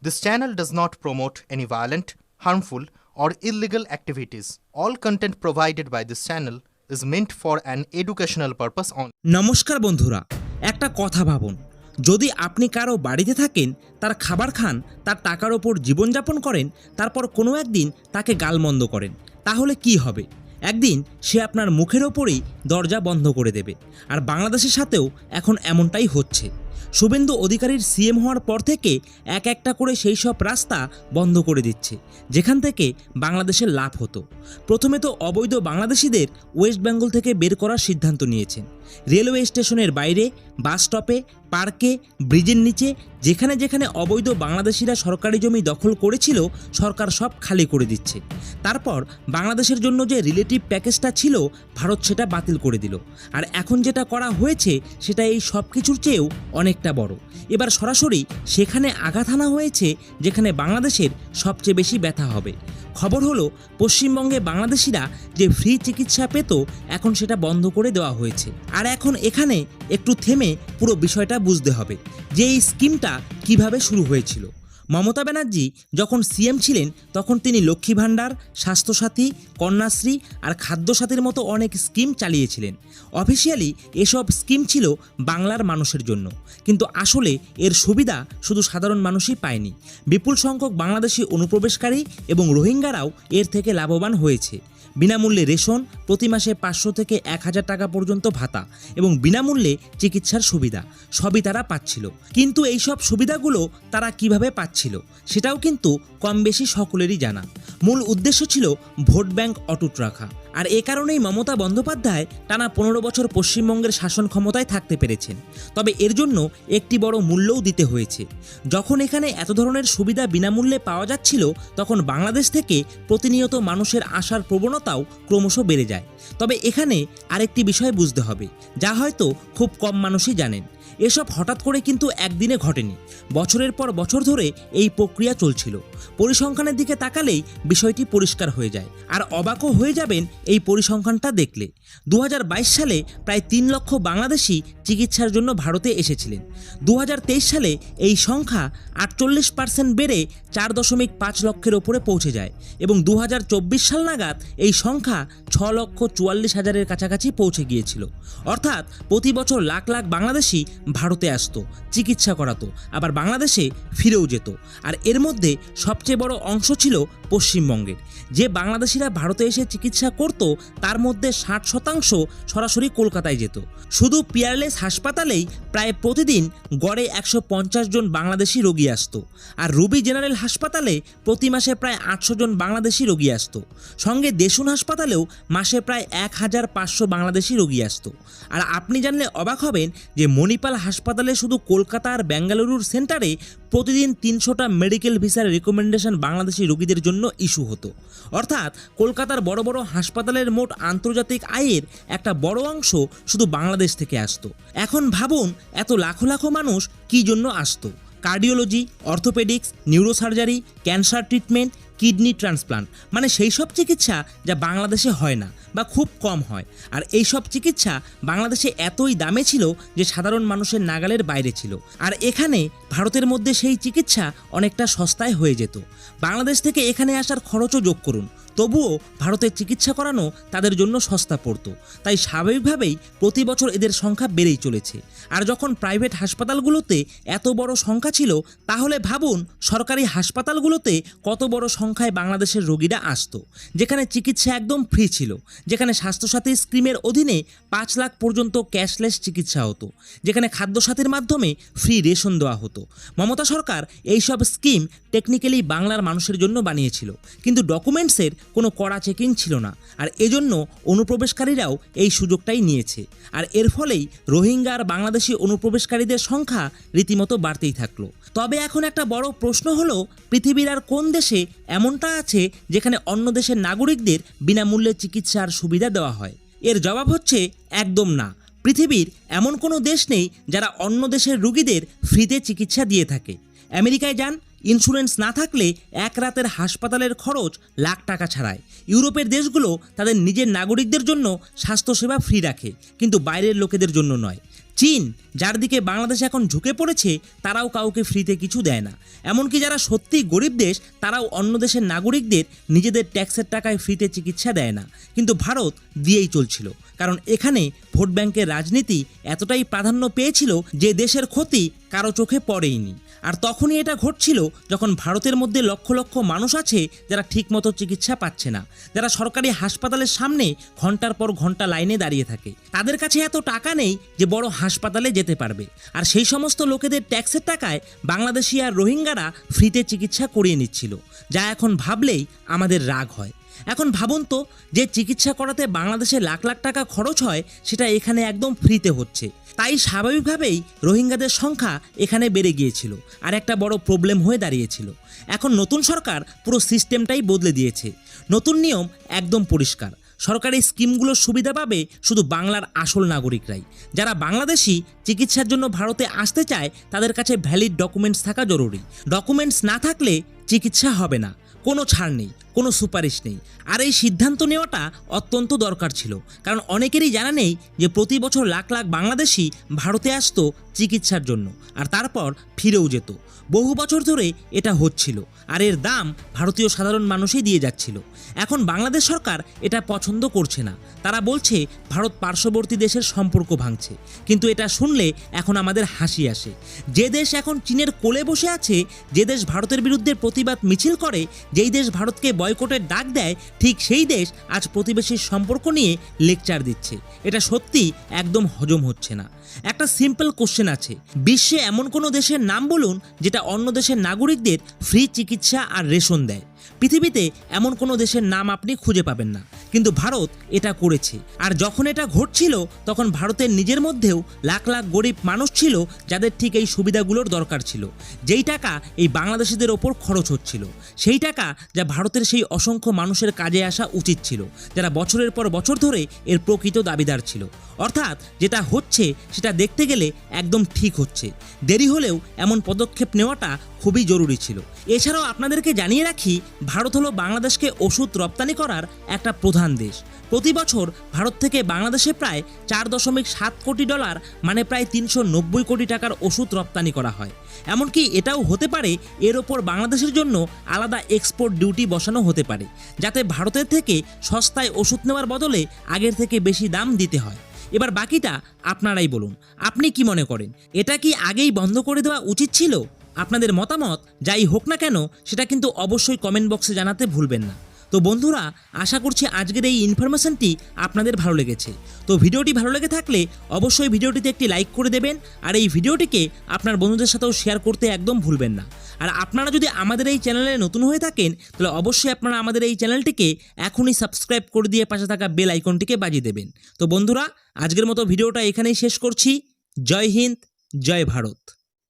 This channel does not promote any violent, harmful, or illegal activities. All content provided by this channel is meant for an educational purpose only. নমস্কার বন্ধুরা, একটা কথা ভাবুন, যদি আপনি কারো বাড়িতে থাকেন, তার খাবার খান, তার টাকার ওপর জীবনযাপন করেন, তারপর কোনো একদিন তাকে গালমন্দ করেন, তাহলে কি হবে? একদিন সে আপনার মুখের ওপরেই দরজা বন্ধ করে দেবে। আর বাংলাদেশের সাথেও এখন এমনটাই হচ্ছে। শুভেন্দু অধিকারীর সিএম হওয়ার পর থেকে এক একটা করে সেই সব রাস্তা বন্ধ করে দিচ্ছে যেখান থেকে বাংলাদেশের লাভ হতো। প্রথমে তো অবৈধ বাংলাদেশিদের ওয়েস্ট বেঙ্গল থেকে বের করার সিদ্ধান্ত নিয়েছেন। রেলওয়ে স্টেশনের বাইরে, বাস স্টপে, পার্কে, ব্রিজের নিচে যেখানে যেখানে অবৈধ বাংলাদেশিরা সরকারি জমি দখল করেছিল, সরকার সব খালি করে দিচ্ছে। তারপর বাংলাদেশের জন্য যে রিলেটিভ প্যাকেজটা ছিল, ভারত সেটা বাতিল করে দিল। আর এখন যেটা করা হয়েছে সেটা এই সব কিছুর চেয়েও অনেকটা বড়। এবার সরাসরি সেখানে আঘাত হানা হয়েছে যেখানে বাংলাদেশের সবচেয়ে বেশি ব্যথা হবে। খবর হলো, পশ্চিমবঙ্গে বাংলাদেশিরা যে ফ্রি চিকিৎসা পেত, এখন সেটা বন্ধ করে দেওয়া হয়েছে। আর এখন এখানে একটু থেমে পুরো বিষয়টা বুঝতে হবে যে এই স্কিমটা কিভাবে শুরু হয়েছিল। মমতা ব্যানার্জি যখন সিএম ছিলেন তখন তিনি লক্ষ্মী ভাণ্ডার, স্বাস্থ্যসাথী, কন্যাশ্রী আর খাদ্যসাথীর মতো অনেক স্কিম চালিয়েছিলেন। অফিসিয়ালি এসব স্কিম ছিল বাংলার মানুষের জন্য, কিন্তু আসলে এর সুবিধা শুধু সাধারণ মানুষই পায়নি। বিপুল সংখ্যক বাংলাদেশি অনুপ্রবেশকারী এবং রোহিঙ্গারাও এর থেকে লাভবান হয়েছে। বিনামূল্যে রেশন, প্রতি মাসে 500 থেকে 1000 টাকা পর্যন্ত ভাতা এবং বিনামূল্যে চিকিৎসার সুবিধা সবই তারা পাচ্ছিল। কিন্তু এই সব সুবিধাগুলো তারা কিভাবে পাচ্ছিল সেটাও কিন্তু কম বেশি সকলেরই জানা। মূল উদ্দেশ্য ছিল ভোট ব্যাংক অটুট রাখা। আর এ কারণেই মমতা বন্দ্যোপাধ্যায় টানা 15 বছর পশ্চিমবঙ্গের শাসন ক্ষমতায় থাকতে পেরেছেন। তবে এর জন্য একটি বড় মূল্যও দিতে হয়েছে। যখন এখানে এত ধরনের সুবিধা বিনামূল্যে পাওয়া যাচ্ছিল, তখন বাংলাদেশ থেকে প্রতিনিয়ত মানুষের আসার প্রবণতাও ক্রমশ বেড়ে যায়। তবে এখানে আরেকটি বিষয় বুঝতে হবে, যা হয়তো খুব কম মানুষই জানেন। এসব হঠাৎ করে কিন্তু একদিনে ঘটেনি। বছরের পর বছর ধরে এই প্রক্রিয়া চলছিল। পরিসংখ্যানের দিকে তাকালেই বিষয়টি পরিষ্কার হয়ে যায়। আর অবাকও হয়ে যাবেন এই পরিসংখ্যানটা দেখলে। 2022 সালে প্রায় 3 লক্ষ বাংলাদেশি চিকিৎসার জন্য ভারতে এসেছিলেন। 2023 সালে এই সংখ্যা 48% বেড়ে 4.5 লক্ষের ওপরে পৌঁছে যায় এবং 2024 সাল নাগাদ এই সংখ্যা 6,44,000-এর কাছাকাছি পৌঁছে গিয়েছিল। অর্থাৎ প্রতি বছর লাখ লাখ বাংলাদেশি ভারতে আসতো, চিকিৎসা করাতো, আবার বাংলাদেশে ফিরেও যেত। আর এর মধ্যে সবচেয়ে বড় অংশ ছিল পশ্চিমবঙ্গের। যে বাংলাদেশিরা ভারতে এসে চিকিৎসা করত, তার মধ্যে 60% সরাসরি কলকাতায় যেত। শুধু পিয়ারলেস হাসপাতালেই প্রায় প্রতিদিন গড়ে 150 জন বাংলাদেশি রোগী আসতো। আর রুবি জেনারেল হাসপাতালে প্রতি মাসে প্রায় 800 জন বাংলাদেশি রোগী আসতো। সঙ্গে দেশুন হাসপাতালেও মাসে প্রায় 1500 বাংলাদেশি রোগী আসতো। আর আপনি জানলে অবাক হবেন যে মণিপাল হাসপাতালে শুধু কলকাতা আর বেঙ্গালুরুর সেন্টারে প্রতিদিন 300টা মেডিকেল ভিসার রেকমেন্ডেশন বাংলাদেশি রোগীদের জন্য ইস্যু হতো। অর্থাৎ কলকাতার বড় বড় হাসপাতালের মোট আন্তর্জাতিক আয়ের একটা বড় অংশ শুধু বাংলাদেশ থেকে আসতো। এখন ভাবুন, এত লাখো লাখো মানুষ কী জন্য আসতো? Cardiology, orthopaedics, neurosurgery, cancer treatment, kidney transplant, মানে সেই সব চিকিৎসা যা বাংলাদেশে হয় না বা খুব কম হয়। আর এই সব চিকিৎসা বাংলাদেশে এতই দামে ছিল যে সাধারণ মানুষের নাগালের বাইরে ছিল। আর এখানে ভারতের মধ্যে সেই চিকিৎসা অনেকটা সস্তায় হয়ে যেত। বাংলাদেশ থেকে এখানে আসার খরচও যোগ করুন, তবুও ভারতে চিকিৎসা করানো তাদের জন্য সস্তা পড়তো। তাই স্বাভাবিকভাবেই প্রতি বছর এদের সংখ্যা বেড়েই চলেছে। আর যখন প্রাইভেট হাসপাতালগুলোতে এত বড় সংখ্যা ছিল, তাহলে ভাবুন সরকারি হাসপাতালগুলোতে কত বড় সংখ্যায় বাংলাদেশের রোগীরা আসতো, যেখানে চিকিৎসা একদম ফ্রি ছিল, যেখানে স্বাস্থ্যসাথী স্কিমের অধীনে 5 লাখ পর্যন্ত ক্যাশলেস চিকিৎসা হতো, যেখানে খাদ্যসাথীর মাধ্যমে ফ্রি রেশন দেওয়া হতো। মমতা সরকার এইসব স্কিম টেকনিক্যালি বাংলার মানুষের জন্য বানিয়েছিল, কিন্তু ডকুমেন্টসের কোনো কড়া চেকিং ছিল না। আর এজন্য অনুপ্রবেশকারীরাও এই সুযোগটাই নিয়েছে। আর এর ফলেই রোহিঙ্গা আর বাংলাদেশি অনুপ্রবেশকারীদের সংখ্যা রীতিমতো বাড়তেই থাকলো। তবে এখন একটা বড় প্রশ্ন হলো, পৃথিবীর আর কোন দেশে এমনটা আছে যেখানে অন্য দেশের নাগরিকদের বিনামূল্যে চিকিৎসার সুবিধা দেওয়া হয়? এর জবাব হচ্ছে একদম না। পৃথিবীর এমন কোনো দেশ নেই যারা অন্য দেশের রোগীদের ফ্রিতে চিকিৎসা দিয়ে থাকে। আমেরিকায় যান, ইন্স্যুরেন্স না থাকলে এক রাতের হাসপাতালের খরচ লাখ টাকা ছাড়ায়। ইউরোপের দেশগুলো তাদের নিজের নাগরিকদের জন্য স্বাস্থ্যসেবা ফ্রি রাখে, কিন্তু বাইরের লোকেদের জন্য নয়। চীন, যার দিকে বাংলাদেশ এখন ঝুঁকে পড়েছে, তারাও কাউকে ফ্রিতে কিছু দেয় না। এমনকি যারা সত্যিই গরিব দেশ, তারাও অন্য দেশের নাগরিকদের নিজেদের ট্যাক্সের টাকায় ফ্রিতে চিকিৎসা দেয় না। কিন্তু ভারত দিয়েই চলছিল, কারণ এখানে ভোট ব্যাংকের রাজনীতি এতটাই প্রাধান্য পেয়েছিল যে দেশের ক্ষতি কারো চোখে পড়েইনি। আর তখনই এটা ঘটছিল যখন ভারতের মধ্যে লক্ষ লক্ষ মানুষ আছে যারা ঠিকমতো চিকিৎসা পাচ্ছে না, যারা সরকারি হাসপাতালের সামনে ঘন্টার পর ঘন্টা লাইনে দাঁড়িয়ে থাকে। তাদের কাছে এত টাকা নেই যে বড় হাসপাতালে যেতে পারবে, আর সেই সমস্ত লোকেদের ট্যাক্সের টাকায় বাংলাদেশি আর রোহিঙ্গারা ফ্রিতে চিকিৎসা করিয়ে নিচ্ছিল, যা এখন ভাবলেই আমাদের রাগ হয়। এখন ভাবুন তো, যে চিকিৎসা করাতে বাংলাদেশে লাখ লাখ টাকা খরচ হয়, সেটা এখানে একদম ফ্রিতে হচ্ছে। তাই স্বাভাবিকভাবেই রোহিঙ্গাদের সংখ্যা এখানে বেড়ে গিয়েছিল আর একটা বড় প্রবলেম হয়ে দাঁড়িয়েছিল। এখন নতুন সরকার পুরো সিস্টেমটাই বদলে দিয়েছে। নতুন নিয়ম একদম পরিষ্কার। সরকারি স্কিমগুলোর সুবিধা পাবে শুধু বাংলার আসল নাগরিকরাই। যারা বাংলাদেশি চিকিৎসার জন্য ভারতে আসতে চায়, তাদের কাছে ভ্যালিড ডকুমেন্টস থাকা জরুরি। ডকুমেন্টস না থাকলে চিকিৎসা হবে না, কোনো ছাড় নেই, কোনো সুপারিশ নেই। আর এই সিদ্ধান্ত নেওয়াটা অত্যন্ত দরকার ছিল, কারণ অনেকেরই জানা নেই যে প্রতি বছর লাখ লাখ বাংলাদেশি ভারতে আসতো চিকিৎসার জন্য, আর তারপর ফিরেও যেত। বহু বছর ধরে এটা হচ্ছিল, আর এর দাম ভারতীয় সাধারণ মানুষই দিয়ে যাচ্ছিল। এখন বাংলাদেশ সরকার এটা পছন্দ করছে না। তারা বলছে ভারত পার্শ্ববর্তী দেশের সম্পর্ক ভাঙছে। কিন্তু এটা শুনলে এখন আমাদের হাসি আসে। যে দেশ এখন চীনের কোলে বসে আছে, যে দেশ ভারতের বিরুদ্ধে প্রতিবাদ মিছিল করে, যেই দেশ ভারতকে বয়কটের ডাক দেয়, ঠিক সেই দেশ আজ প্রতিবেশীর সম্পর্ক নিয়ে লেকচার দিচ্ছে। এটা সত্যি একদম হজম হচ্ছে না। একটা সিম্পল কোশ্চেন আছে, বিশ্বে এমন কোনো দেশের নাম বলুন যেটা অন্য দেশের নাগরিকদের ফ্রি চিকিৎসা আর রেশন দেয়। পৃথিবীতে এমন কোনো দেশের নাম আপনি খুঁজে পাবেন না, কিন্তু ভারত এটা করেছে। আর যখন এটা ঘটছিল, তখন ভারতের নিজের মধ্যেও লাখ লাখ গরিব মানুষ ছিল যাদের ঠিক এই সুবিধাগুলোর দরকার ছিল। যেই টাকা এই বাংলাদেশিদের ওপর খরচ হচ্ছিল, সেই টাকা যা ভারতের সেই অসংখ্য মানুষের কাজে আসা উচিত ছিল, যারা বছরের পর বছর ধরে এর প্রকৃত দাবিদার ছিল। অর্থাৎ যেটা হচ্ছে সেটা দেখতে গেলে একদম ঠিক হচ্ছে। দেরি হলেও এমন পদক্ষেপ নেওয়াটা খুবই জরুরি ছিল। এছাড়াও আপনাদেরকে জানিয়ে রাখি, ভারত হলো বাংলাদেশকে ওষুধ রপ্তানি করার একটা প্রধান দেশ। প্রতি বছর ভারত থেকে বাংলাদেশে প্রায় $4.7 কোটি, মানে প্রায় 390 কোটি টাকার ওষুধ রপ্তানি করা হয়। এমনকি এটাও হতে পারে এর ওপর বাংলাদেশের জন্য আলাদা এক্সপোর্ট ডিউটি বসানো হতে পারে, যাতে ভারতের থেকে সস্তায় ওষুধ নেওয়ার বদলে আগের থেকে বেশি দাম দিতে হয়। এবার বাকিটা আপনারাই বলুন, আপনি কি মনে করেন? এটা কি আগেই বন্ধ করে দেওয়া উচিত ছিল? আপনাদের মতামত যাই হোক না কেন, সেটা কিন্তু অবশ্যই কমেন্ট বক্সে জানাতে ভুলবেন না। তো বন্ধুরা, আশা করছি আজকের এই ইনফরমেশনটি আপনাদের ভালো লেগেছে। তো ভিডিওটি ভালো লেগে থাকলে অবশ্যই ভিডিওটিতে একটি লাইক করে দেবেন, আর এই ভিডিওটিকে আপনার বন্ধুদের সাথেও শেয়ার করতে একদম ভুলবেন না। আর আপনারা যদি আমাদের এই চ্যানেলে নতুন হয়ে থাকেন, তাহলে অবশ্যই আপনারা আমাদের এই চ্যানেলটিকে এখনই সাবস্ক্রাইব করে দিয়ে পাশে থাকা বেল আইকনটিকে বাজিয়ে দেবেন। তো বন্ধুরা, আজকের মতো ভিডিওটা এখানেই শেষ করছি। জয় হিন্দ, জয় ভারত।